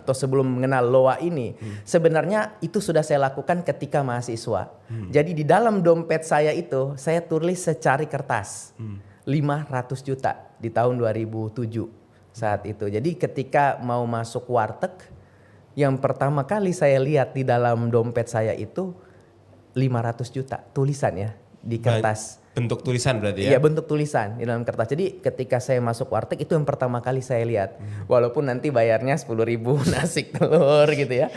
atau sebelum mengenal Loa ini, sebenarnya itu sudah saya lakukan ketika mahasiswa. Jadi di dalam dompet saya itu saya tulis secari kertas 500 juta di tahun 2007 saat itu. Jadi ketika mau masuk warteg, yang pertama kali saya lihat di dalam dompet saya itu 500 juta tulisan ya di kertas. Bentuk tulisan berarti ya? Iya, bentuk tulisan di dalam kertas. Jadi ketika saya masuk warteg itu yang pertama kali saya lihat. Walaupun nanti bayarnya 10.000 nasi telur gitu ya.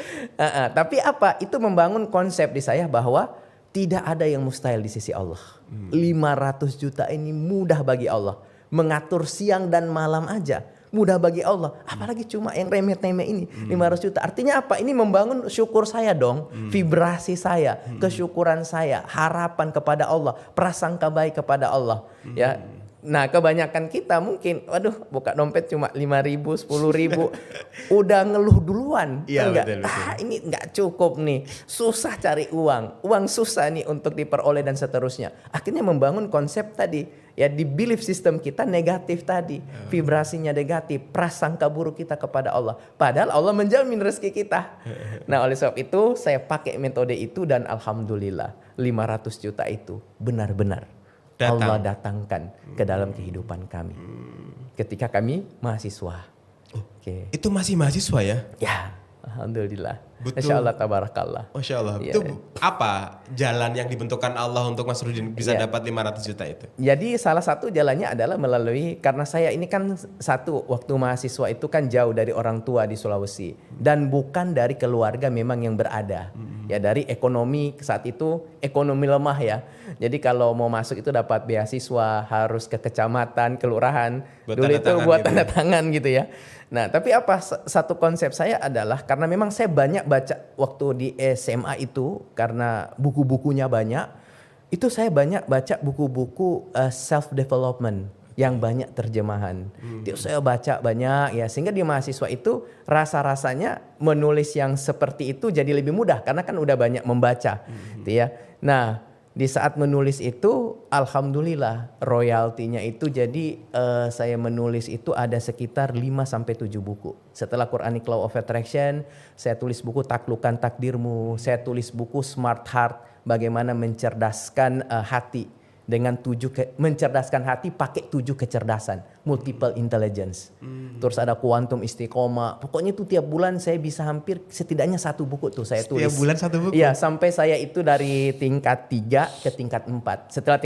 Tapi apa? Itu membangun konsep di saya bahwa tidak ada yang mustahil di sisi Allah. 500 juta ini mudah bagi Allah. Mengatur siang dan malam aja mudah bagi Allah, apalagi cuma yang remeh-temeh ini 500 juta. Artinya apa? Ini membangun syukur saya dong, vibrasi saya, kesyukuran saya, harapan kepada Allah, prasangka baik kepada Allah. Ya, nah kebanyakan kita mungkin, waduh buka dompet cuma 5.000, 10.000, udah ngeluh duluan. Iya, enggak, betul. ini nggak cukup nih, susah cari uang susah nih untuk diperoleh dan seterusnya. Akhirnya membangun konsep tadi. Ya di belief system kita negatif tadi, vibrasinya negatif, prasangka buruk kita kepada Allah. Padahal Allah menjamin rezeki kita. Nah oleh sebab itu saya pakai metode itu dan alhamdulillah 500 juta itu benar-benar Allah datangkan ke dalam kehidupan kami. Ketika kami mahasiswa. Oke. Itu masih mahasiswa ya? Ya, alhamdulillah. Betul. Masya Allah, tabarakallah. Masya Allah. Ya. Itu apa jalan yang dibentukkan Allah untuk Mas Rudin bisa dapat 500 juta itu? Jadi salah satu jalannya adalah melalui, karena saya ini kan satu waktu mahasiswa itu kan jauh dari orang tua di Sulawesi. Dan bukan dari keluarga memang yang berada. Ya dari ekonomi saat itu, ekonomi lemah ya. Jadi kalau mau masuk itu dapat beasiswa harus ke kecamatan, kelurahan. Dulu itu buat tanda tangan gitu ya. Nah tapi apa satu konsep saya adalah karena memang saya banyak baca waktu di SMA itu karena buku-bukunya banyak. Itu saya banyak baca buku-buku self development yang banyak terjemahan. Itu saya baca banyak ya sehingga di mahasiswa itu rasa-rasanya menulis yang seperti itu jadi lebih mudah karena kan udah banyak membaca gitu ya. Nah di saat menulis itu alhamdulillah royaltinya itu jadi saya menulis itu ada sekitar 5-7 buku. Setelah Quranic Law of Attraction, saya tulis buku Taklukkan Takdirmu, saya tulis buku Smart Heart, bagaimana mencerdaskan hati dengan mencerdaskan hati pakai 7 kecerdasan, multiple intelligence. Terus ada Quantum Istiqomah. Pokoknya itu tiap bulan saya bisa hampir setidaknya 1 buku tuh saya tulis. Setiap bulan 1 buku? Iya, sampai saya itu dari tingkat 3 ke tingkat 4. Setelah